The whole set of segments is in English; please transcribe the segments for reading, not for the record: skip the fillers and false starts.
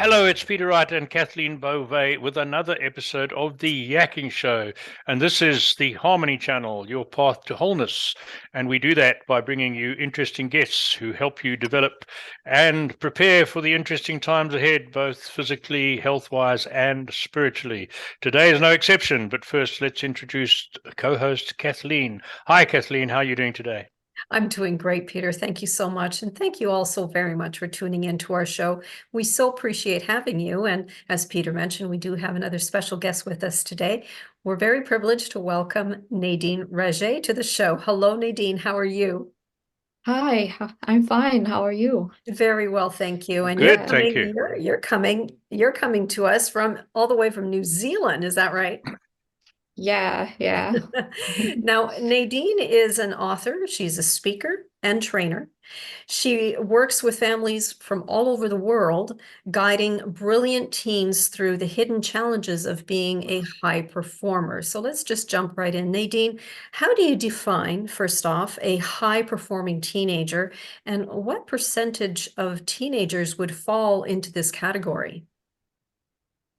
Hello, it's Peter Wright and Kathleen Beauvais with another episode of the Yakking Show. And this is the Harmony Channel, your path to wholeness. And we do that by bringing you interesting guests who help you develop and prepare for the interesting times ahead, both physically, health-wise, and spiritually. Today is no exception, but first let's introduce co-host Kathleen. Hi, Kathleen. How are you doing today? I'm doing great, Peter. Thank you so much. And thank you all so very much for tuning into our show. We so appreciate having you. And as Peter mentioned, we do have another special guest with us today. We're very privileged to welcome Nadine Rajeh to the show. Hello, Nadine. How are you? Hi, I'm fine. How are you? Very well, thank you. And Good, thank you. you're coming to us from all the way from New Zealand, is that right? Yeah. Now, Nadine is an author. She's a speaker and trainer. She works with families from all over the world, guiding brilliant teens through the hidden challenges of being a high performer. So let's just jump right in. Nadine, how do you define, first off, a high performing teenager, and what percentage of teenagers would fall into this category?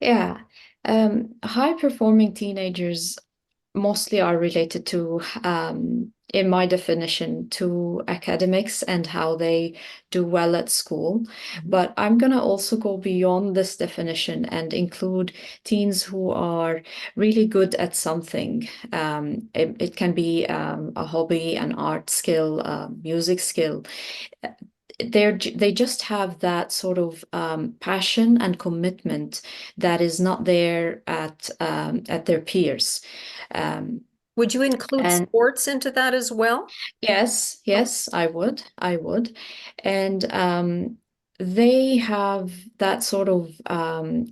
Yeah. High performing teenagers mostly are related to, in my definition, to academics and how they do well at school. But I'm going to also go beyond this definition and include teens who are really good at something. It can be a hobby, an art skill, a music skill. They just have that sort of passion and commitment that is not there at their peers. Would you include And sports into that as well? yes, I would. And they have that sort of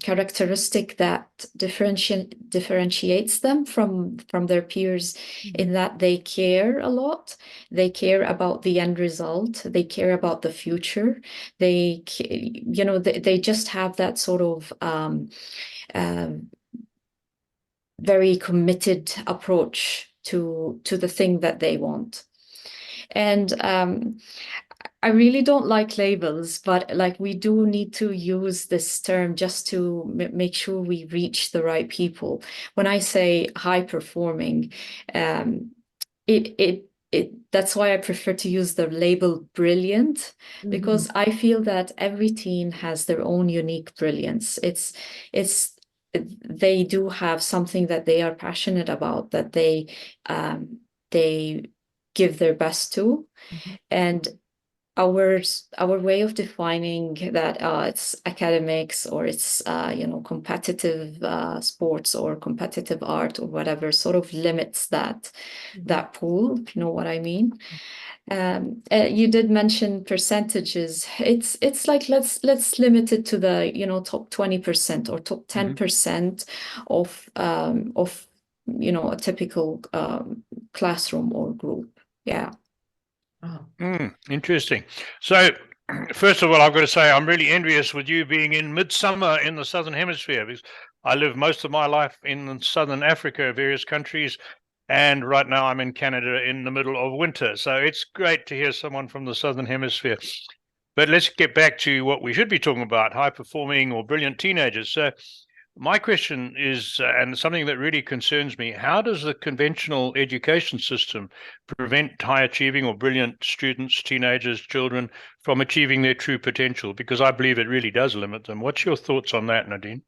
characteristic that differentiates them from their peers in that they care a lot. They care about the end result. They care about the future. They just have that sort of um, very committed approach to the thing that they want. And I really don't like labels, but like we do need to use this term just to make sure we reach the right people. When I say high performing, um, that's why I prefer to use the label brilliant, Mhm. because I feel that every teen has their own unique brilliance. It's they do have something that they are passionate about, that they give their best to. Mhm. And our way of defining that it's academics or it's competitive sports or competitive art or whatever sort of limits Mhm. that pool, if you know what I mean. You did mention percentages. It's like let's limit it to the top 20% or top Mhm. 10% of a typical classroom or group. Yeah. Oh. Interesting. So, first of all, I've got to say I'm really envious with you being in midsummer in the Southern Hemisphere because I live most of my life in Southern Africa, various countries, and right now I'm in Canada in the middle of winter. So it's great to hear someone from the Southern Hemisphere. But let's get back to what we should be talking about, high performing or brilliant teenagers. So, my question is, and something that really concerns me, how does the conventional education system prevent high achieving or brilliant students, teenagers, children from achieving their true potential? Because I believe it really does limit them. What's your thoughts on that, Nadine?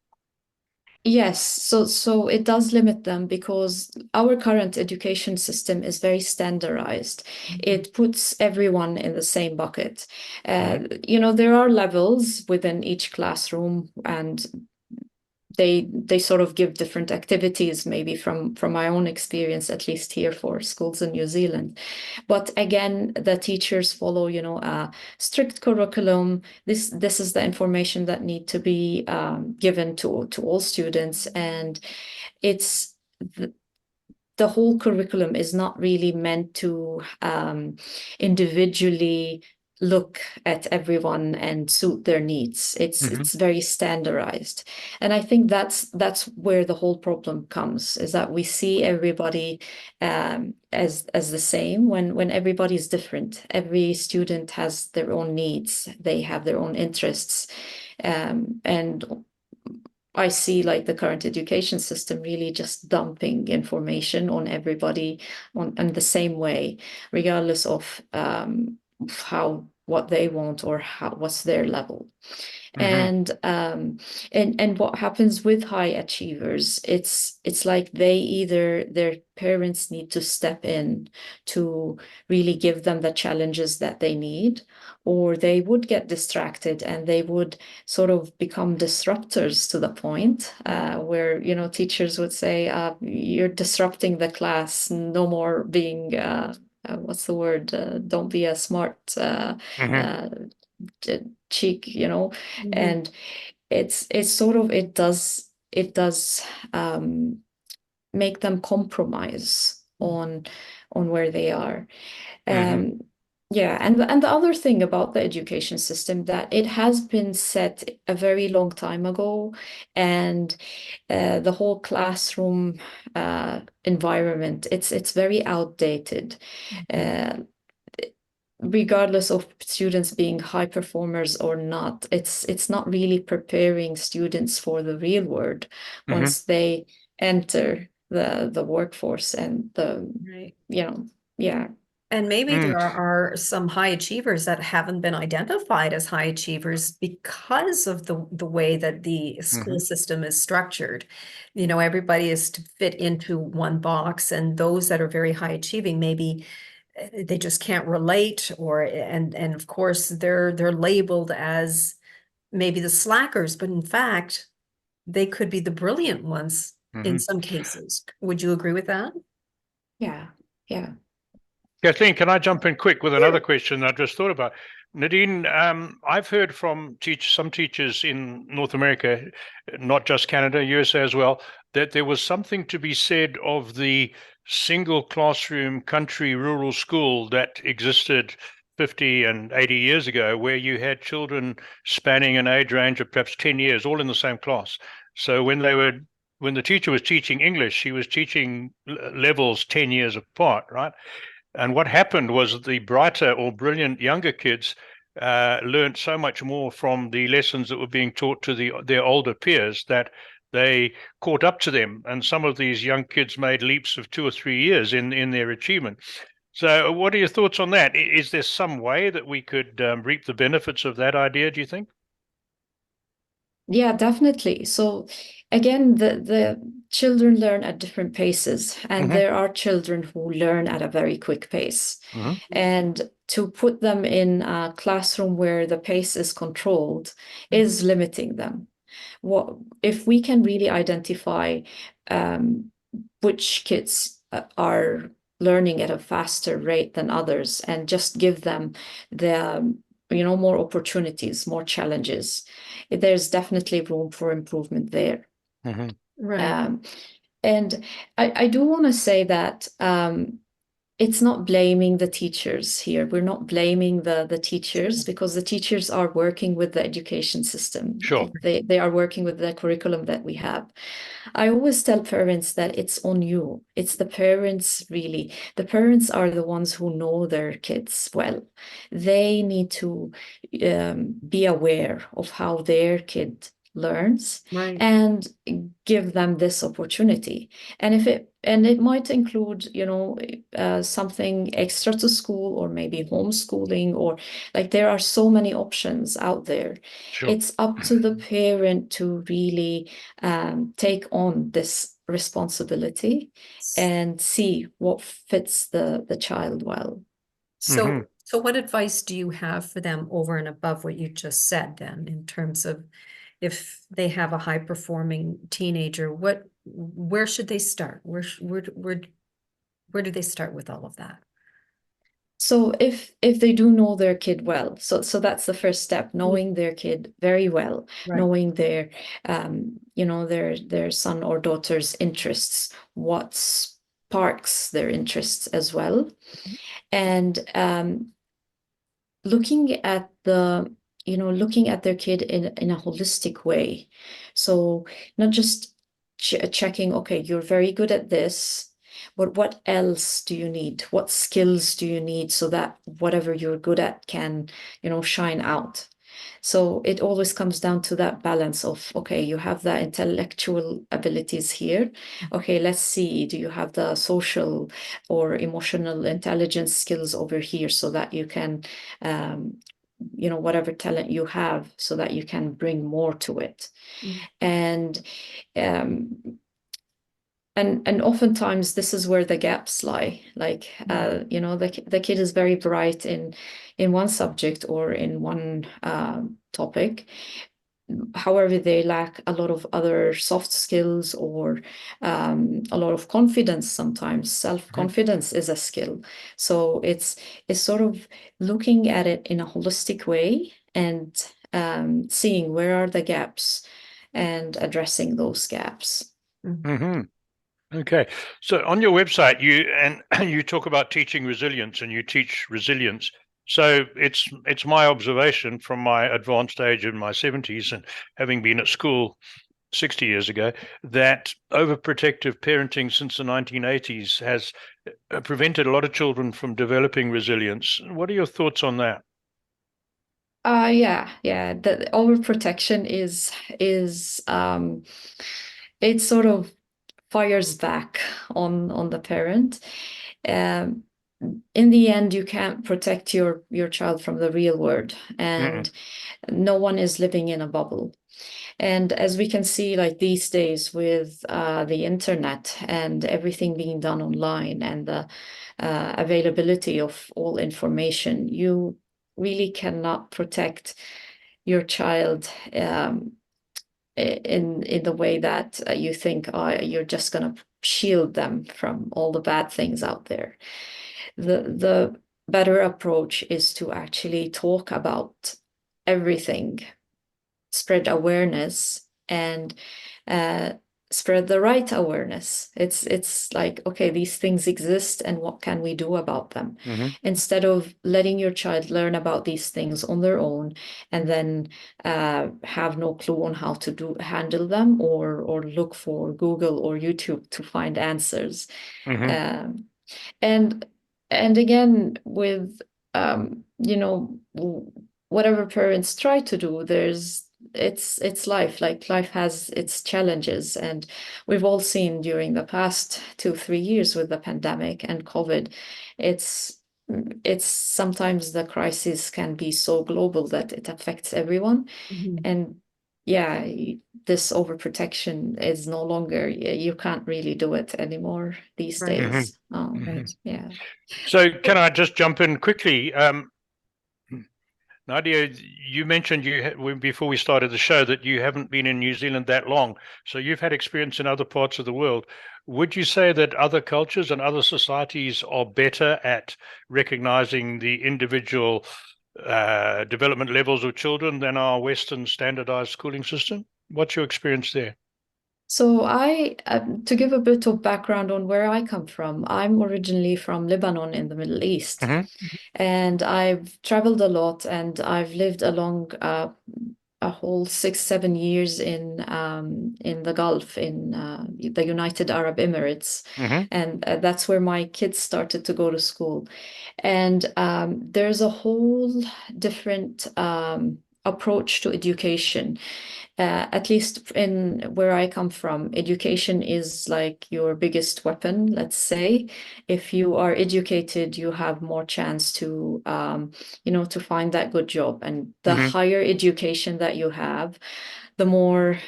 Yes, so it does limit them because our current education system is very standardized. Mhm. It puts everyone in the same bucket. Hmm. There are levels within each classroom, and they sort of give different activities, maybe from my own experience, at least here for schools in New Zealand. But again, the teachers follow, a strict curriculum. This is the information that need to be given to all students, and it's the whole curriculum is not really meant to individually look at everyone and suit their needs. It's very standardized. And I think that's where the whole problem comes, is that we see everybody as the same when everybody's different. Every student has their own needs, they have their own interests. And I see like the current education system really just dumping information on everybody in the same way, regardless of what they want or what's their level. And what happens with high achievers, it's like their parents need to step in to really give them the challenges that they need, or they would get distracted and they would sort of become disruptors to the point where, you know, teachers would say, you're disrupting the class, no more being what's the word? Don't be a smart cheek, you know. And it's sort of, it does make them compromise on where they are. Yeah, and the other thing about the education system, that it has been set a very long time ago, and the whole classroom environment, it's very outdated. Regardless of students being high performers or not, it's not really preparing students for the real world once they enter the workforce and you know, yeah. And maybe there are some high achievers that haven't been identified as high achievers because of the way that the school system is structured. You know, everybody is to fit into one box, and those that are very high achieving, maybe they just can't relate, and of course they're labeled as maybe the slackers, but in fact they could be the brilliant ones in some cases. Would you agree with that? Yeah. Kathleen, can I jump in quick with another question I just thought about? Nadine, I've heard from some teachers in North America, not just Canada, USA as well, that there was something to be said of the single classroom country rural school that existed 50 and 80 years ago, where you had children spanning an age range of perhaps 10 years, all in the same class. So when the teacher was teaching English, she was teaching levels 10 years apart, right? And what happened was the brighter or brilliant younger kids learned so much more from the lessons that were being taught to their older peers that they caught up to them. And some of these young kids made leaps of 2 or 3 years in their achievement. So what are your thoughts on that? Is there some way that we could reap the benefits of that idea, do you think? Yeah, definitely. So again, the children learn at different paces, and there are children who learn at a very quick pace. And to put them in a classroom where the pace is controlled is limiting them. What if we can really identify which kids are learning at a faster rate than others, and just give them the more opportunities, more challenges, there's definitely room for improvement there. Right. And I do want to say that it's not blaming the teachers here. We're not blaming the teachers, because the teachers are working with the education system. Sure. They are working with the curriculum that we have. I always tell parents that it's on you. It's the parents, really. The parents are the ones who know their kids well. They need to be aware of how their kid learns, and give them this opportunity. And it might include, something extra to school, or maybe homeschooling, or like there are so many options out there. Sure. It's up to the parent to really take on this responsibility and see what fits the child well. So what advice do you have for them over and above what you just said then, in terms of if they have a high performing teenager, where should they start? Where do they start with all of that? So if they do know their kid well, so that's the first step, knowing their kid very well, knowing their their son or daughter's interests, what sparks their interests as well. And looking at looking at their kid in a holistic way. So not just checking, okay, you're very good at this, but what else do you need? What skills do you need so that whatever you're good at can, shine out? So it always comes down to that balance of, okay, you have the intellectual abilities here. Okay, let's see, do you have the social or emotional intelligence skills over here so that you can, whatever talent you have, so that you can bring more to it. And um, and oftentimes this is where the gaps lie. Like the kid is very bright in one subject or in one topic. However, they lack a lot of other soft skills or a lot of confidence. Sometimes self-confidence is a skill. So it's sort of looking at it in a holistic way and seeing where are the gaps and addressing those gaps. Mm-hmm. Okay, so on your website, you talk about teaching resilience, and you teach resilience. So it's my observation from my advanced age in my 70s and having been at school 60 years ago, that overprotective parenting since the 1980s has prevented a lot of children from developing resilience. What are your thoughts on that? Yeah. The overprotection it sort of fires back on the parent. Um, in the end, you can't protect your child from the real world, and no one is living in a bubble. And as we can see, like these days with the internet and everything being done online and the availability of all information, you really cannot protect your child in the way that you think you're just going to shield them from all the bad things out there. The better approach is to actually talk about everything, spread awareness, and uh, spread the right awareness. It's like, okay, these things exist, and what can we do about them? Instead of letting your child learn about these things on their own and then have no clue on how to handle them, or look for Google or YouTube to find answers. Um, and again, with whatever parents try to do, it's life. Like life has its challenges, and we've all seen during the past 2-3 years with the pandemic and COVID, it's sometimes the crisis can be so global that it affects everyone. And yeah, this overprotection is no longer, you can't really do it anymore these days. Yeah. So can I just jump in quickly? Nadia, you mentioned before we started the show that you haven't been in New Zealand that long, so you've had experience in other parts of the world. Would you say that other cultures and other societies are better at recognizing the individual development levels of children than our Western standardized schooling system? What's your experience there? So to give a bit of background on where I come from, I'm originally from Lebanon in the Middle East. And I've traveled a lot, and I've lived along a whole 6-7 years in the Gulf, in the United Arab Emirates. And that's where my kids started to go to school. And there's a whole different approach to education. At least in where I come from, education is like your biggest weapon, let's say. If you are educated, you have more chance to, to find that good job. And the higher education that you have, the more,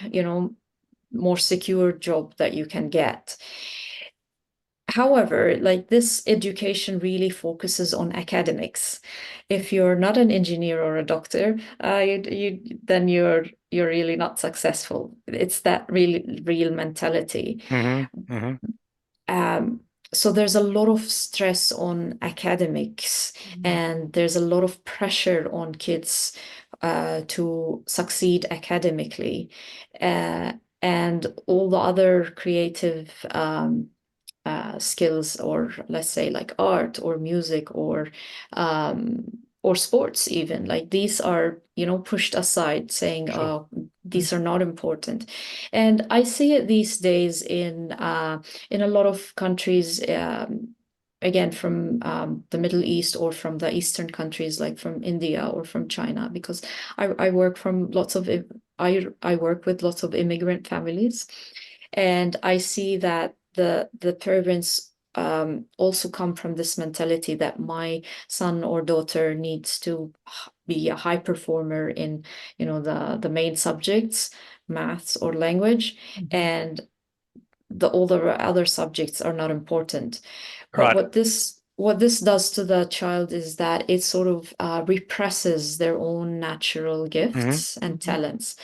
more secure job that you can get. However, like this education really focuses on academics. If you're not an engineer or a doctor, then you're really not successful. It's that real mentality. So there's a lot of stress on academics, and there's a lot of pressure on kids to succeed academically, and all the other creative skills, or let's say like art or music or or sports even. Like these are, pushed aside, saying, Sure. oh, these are not important. And I see it these days in a lot of countries, again, from the Middle East or from the Eastern countries, like from India or from China, because I work from I work with lots of immigrant families, and I see that the parents also come from this mentality that my son or daughter needs to be a high performer in, the main subjects, maths or language, and all the other subjects are not important. But Right. what this does to the child is that it sort of represses their own natural gifts and talents.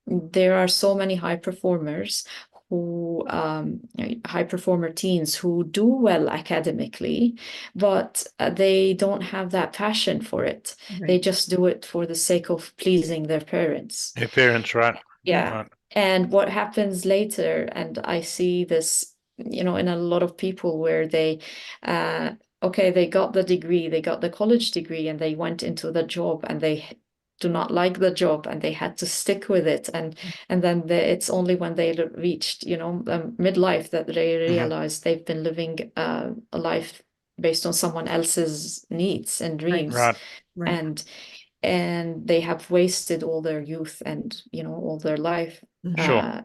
There are so many high performers high performer teens who do well academically, but they don't have that passion for it. They just do it for the sake of pleasing their parents. Their parents, right? Yeah. Right. And what happens later, and I see this, in a lot of people where they, okay, they got the degree, they got the college degree, and they went into the job and they do not like the job and they had to stick with it. And then it's only when they reached, midlife that they realize they've been living a life based on someone else's needs and dreams. Right. And they have wasted all their youth and all their life Sure.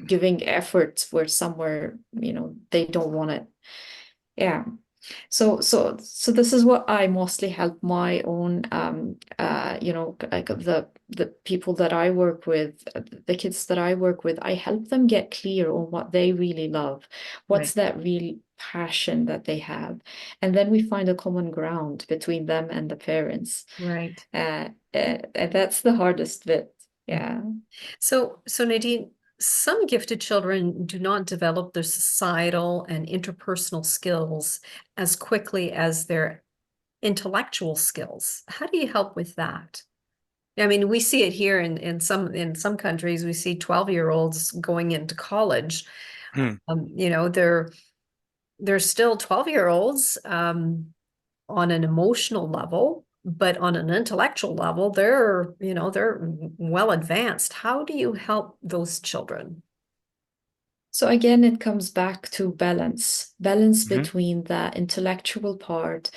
giving efforts where somewhere they don't want it. Yeah. So this is what I mostly help my own like the people that I work with, the kids that I work with. I help them get clear on what they really love, what's that real passion that they have, and then we find a common ground between them and the parents. Right. And that's the hardest bit. Yeah. So Nadine, some gifted children do not develop their societal and interpersonal skills as quickly as their intellectual skills. How do you help with that? I mean, we see it here in some countries. We see 12-year-olds going into college. They're still 12-year-olds on an emotional level, but on an intellectual level, they're well advanced. How do you help those children? So again, it comes back to balance between the intellectual part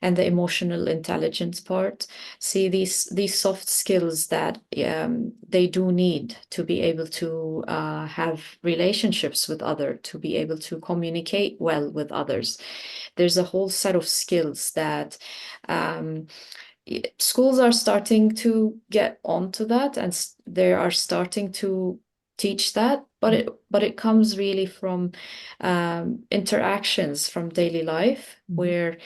and the emotional intelligence part. See, these soft skills that they do need to be able to have relationships with others, to be able to communicate well with others. There's a whole set of skills that schools are starting to get onto that, and they are starting to teach that, but it comes really from interactions from daily life, where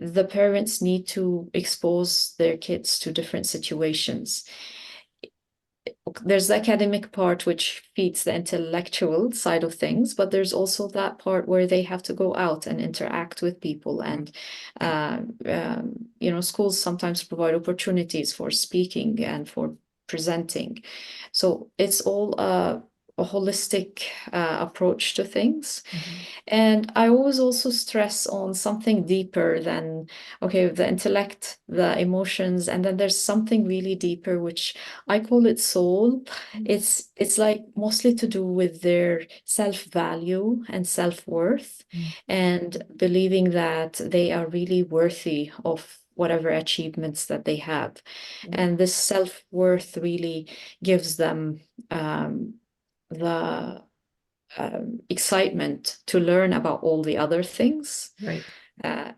the parents need to expose their kids to different situations. There's the academic part which feeds the intellectual side of things, but there's also that part where they have to go out and interact with people, and schools sometimes provide opportunities for speaking and for presenting. So it's all a holistic approach to things. And I always also stress on something deeper than, okay, the intellect, the emotions, and then there's something really deeper, which I call it soul. It's like mostly to do with their self-value and self-worth, and believing that they are really worthy of whatever achievements that they have. And this self-worth really gives them the excitement to learn about all the other things. Right. The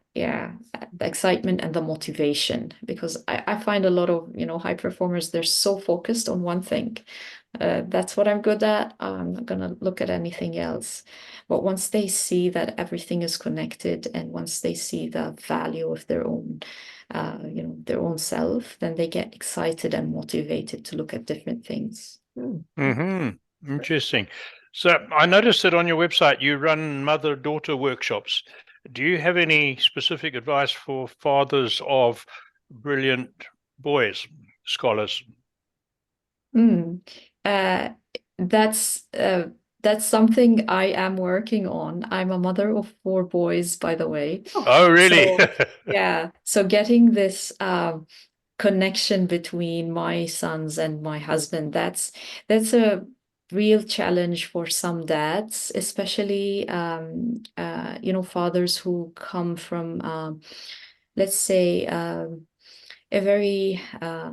excitement and the motivation, because I find a lot of high performers, they're so focused on one thing. That's what I'm good at. I'm not gonna look at anything else. But once they see that everything is connected, and once they see the value of their own their own self, then they get excited and motivated to look at different things. Interesting. So I noticed that on your website you run mother-daughter workshops. Do you have any specific advice for fathers of brilliant boys, scholars? That's that's something I am working on. I'm a mother of 4 boys, by the way. Oh, really? So yeah, so getting this connection between my sons and my husband, that's a real challenge for some dads, especially fathers who come from let's say a very uh,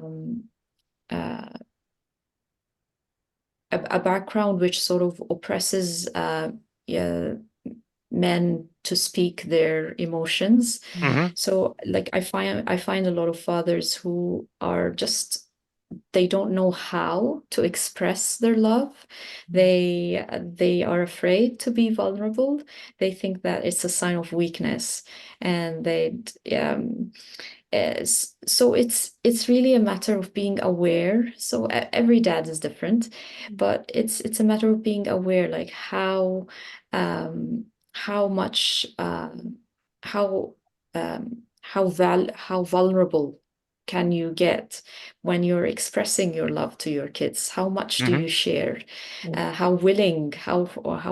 a background which sort of oppresses yeah, men to speak their emotions. Hmm. So like I find a lot of fathers who are just they don't know how to express their love. They are afraid to be vulnerable. They think that it's a sign of weakness, and so it's really a matter of being aware. So every dad is different, but it's a matter of being aware, like how much how vulnerable can you get when you're expressing your love to your kids? How much do Hmm. you share? Mm. How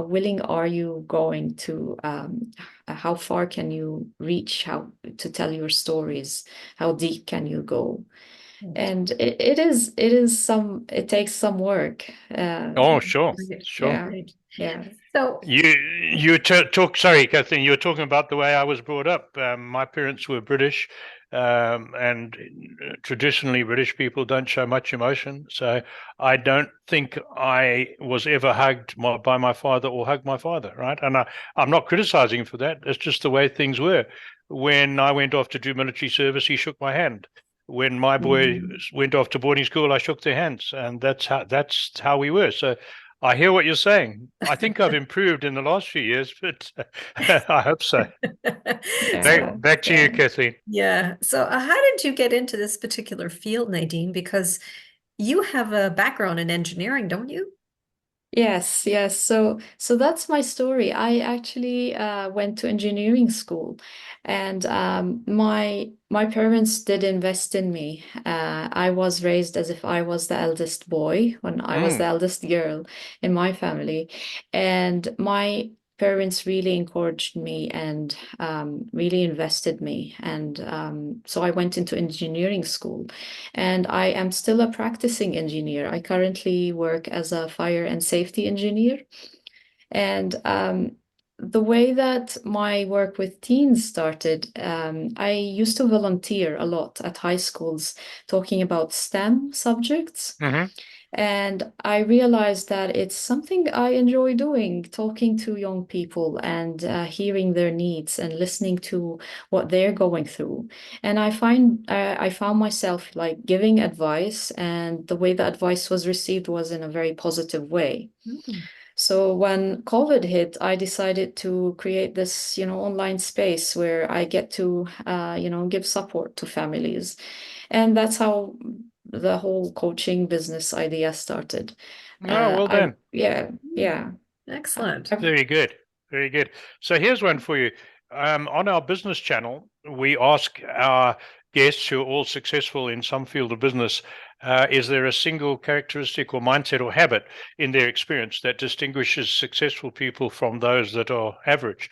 willing are you going to how far can you reach, how to tell your stories, how deep can you go? Right. And it takes some work. Oh, sure, Right. sure. Yeah, Right. yeah. So, You talk. Sorry, Kathleen. You were talking about the way I was brought up. My parents were British, and traditionally British people don't show much emotion. So I don't think I was ever hugged by my father or hugged my father. Right, and I'm not criticizing him for that. It's just the way things were. When I went off to do military service, he shook my hand. When my boy Mhm. went off to boarding school, I shook their hands, and that's how we were. So I hear what you're saying. I think I've improved in the last few years, but I hope so. Yeah, Back to you, yeah. Kathleen. Yeah. So, how did you get into this particular field, Nadine? Because you have a background in engineering, don't you? Yes, yes. So that's my story. I actually went to engineering school, and my parents did invest in me. I was raised as if I was the eldest boy when I was the Mm. eldest girl in my family, and my parents really encouraged me and really invested me, and so I went into engineering school. And I am still a practicing engineer. I currently work as a fire and safety engineer. And the way that my work with teens started, I used to volunteer a lot at high schools talking about STEM subjects. Hmm. And I realized that it's something I enjoy doing, talking to young people and hearing their needs and listening to what they're going through. And I found myself like giving advice, and the way the advice was received was in a very positive way. Mm. So when COVID hit, I decided to create this, online space where I get to, give support to families. And that's how the whole coaching business idea started. Oh, well done. Yeah, Mm. yeah. Excellent. Very good. Very good. So here's one for you. On our business channel, we ask our guests who are all successful in some field of business, is there a single characteristic or mindset or habit in their experience that distinguishes successful people from those that are average?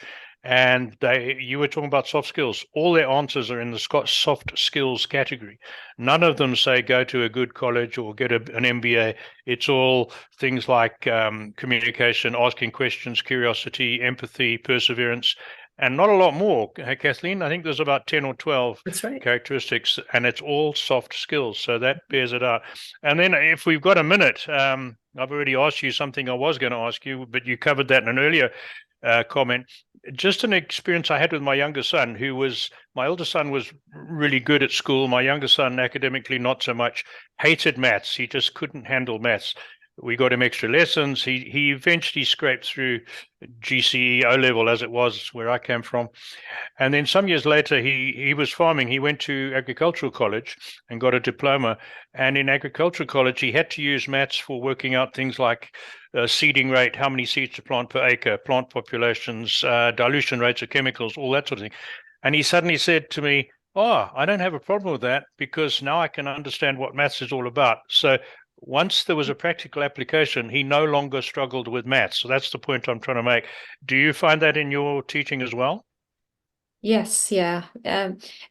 And you were talking about soft skills. All their answers are in the soft skills category. None of them say go to a good college or get an MBA. It's all things like communication, asking questions, curiosity, empathy, perseverance, and not a lot more. Kathleen, I think there's about 10 or 12 That's right. characteristics, and it's all soft skills. So that bears it out. And then, if we've got a minute, I've already asked you something I was going to ask you, but you covered that in an earlier comment. Just an experience I had with my younger son, my older son was really good at school. My younger son, academically, not so much, hated maths. He just couldn't handle maths. We got him extra lessons. He eventually scraped through GCE O level, as it was where I came from. And then some years later, he was farming. He went to agricultural college and got a diploma. And in agricultural college, he had to use maths for working out things like seeding rate, how many seeds to plant per acre, plant populations, dilution rates of chemicals, all that sort of thing. And he suddenly said to me, "Oh, I don't have a problem with that because now I can understand what maths is all about." So once there was a practical application, he no longer struggled with maths. So that's the point I'm trying to make. Do you find that in your teaching as well? Yes, yeah.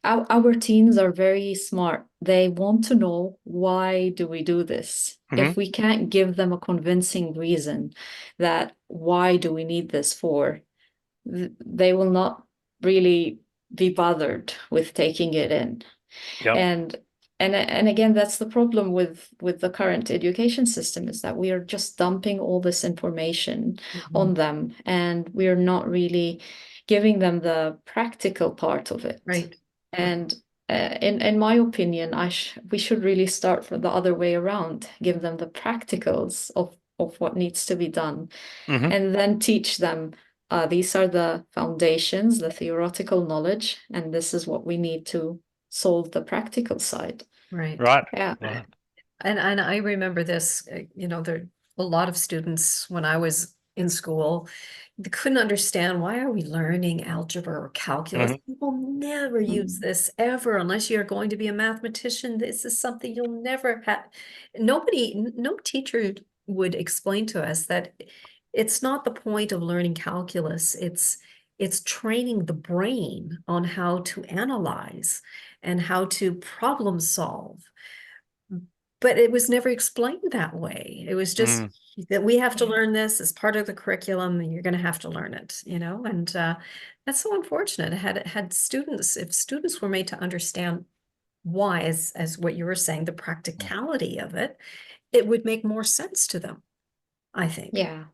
Our teens are very smart. They want to know, why do we do this? If we can't give them a convincing reason that why do we need this for, they will not really be bothered with taking it in. Yeah. And again, that's the problem with the current education system, is that we are just dumping all this information on them, and we're not really giving them the practical part of it. Right. And in my opinion, we should really start from the other way around, give them the practicals of what needs to be done, and then teach them, these are the foundations, the theoretical knowledge, and this is what we need to solve the practical side. Right. Right. Yeah. Right. And I remember this, there a lot of students when I was in school, they couldn't understand, why are we learning algebra or calculus? People never use this ever unless you're going to be a mathematician. This is something you'll never have. No teacher would explain to us that it's not the point of learning calculus. It's training the brain on how to analyze and how to problem solve. But it was never explained that way. It was just that we have to learn this as part of the curriculum, and you're going to have to learn it, and that's so unfortunate. Had students, if students were made to understand why, as what you were saying, the practicality of it, it would make more sense to them, I think. Yeah.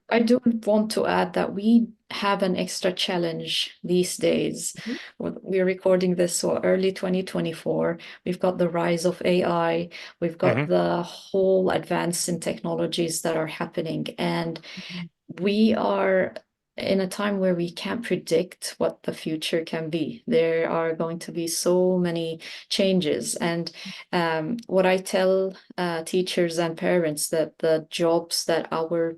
I do want to add that we have an extra challenge these days. We're recording this so early 2024. We've got the rise of AI. We've got the whole advance in technologies that are happening. And we are in a time where we can't predict what the future can be. There are going to be so many changes. And what I tell teachers and parents, that the jobs that our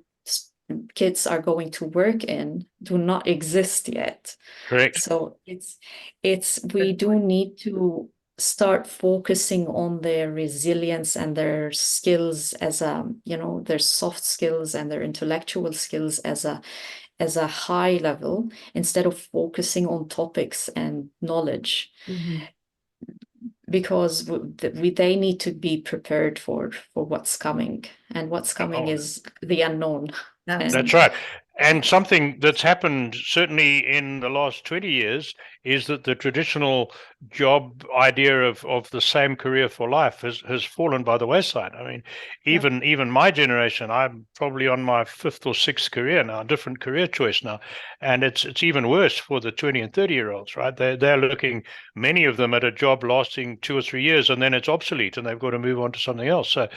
kids are going to work in do not exist yet. Correct. So we do need to start focusing on their resilience and their skills as their soft skills and their intellectual skills as a high level, instead of focusing on topics and knowledge. Because they need to be prepared for what's coming, and what's coming is the unknown. That's right. And something that's happened certainly in the last 20 years is that the traditional job idea of the same career for life has fallen by the wayside. I mean, even my generation, I'm probably on my 5th or 6th career now, different career choice now. And it's even worse for the 20 and 30-year-olds, right? They're looking, many of them, at a job lasting 2 or 3 years, and then it's obsolete and they've got to move on to something else. So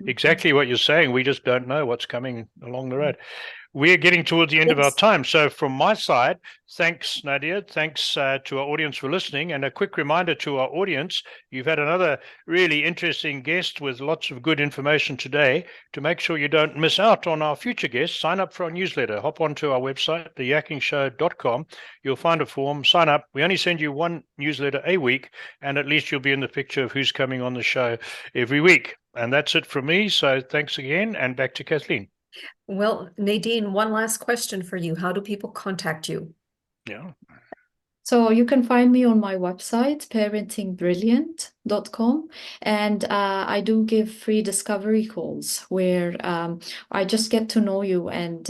exactly what you're saying, we just don't know what's coming along the road. We're getting towards the end of our time. So from my side, thanks, Nadia. Thanks to our audience for listening. And a quick reminder to our audience, you've had another really interesting guest with lots of good information today. To make sure you don't miss out on our future guests, sign up for our newsletter. Hop onto our website, theyakkingshow.com. You'll find a form, sign up. We only send you one newsletter a week, and at least you'll be in the picture of who's coming on the show every week. And that's it from me. So thanks again, and back to Kathleen. Well, Nadine, one last question for you. How do people contact you? Yeah. So you can find me on my website, parentingbrilliant.com. And I do give free discovery calls where I just get to know you and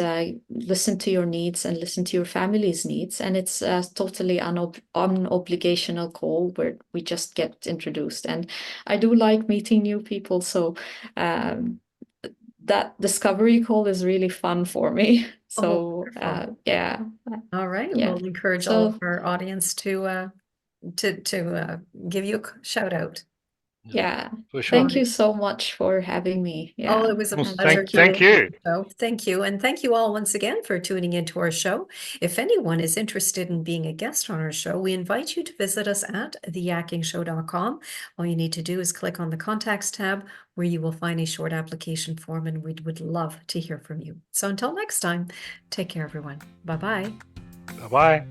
listen to your needs and listen to your family's needs. And it's totally unobligational call where we just get introduced. And I do like meeting new people. So that discovery call is really fun for me. So yeah. All right. Yeah. We'll encourage all of our audience to give you a shout out. Yeah. For sure. Thank you so much for having me. Yeah. Oh, it was a Well, pleasure. thank you. Thank you. And thank you all once again for tuning into our show. If anyone is interested in being a guest on our show, we invite you to visit us at theyakkingshow.com. All you need to do is click on the contacts tab, where you will find a short application form, and we would love to hear from you. So until next time, take care, everyone. Bye-bye. Bye-bye.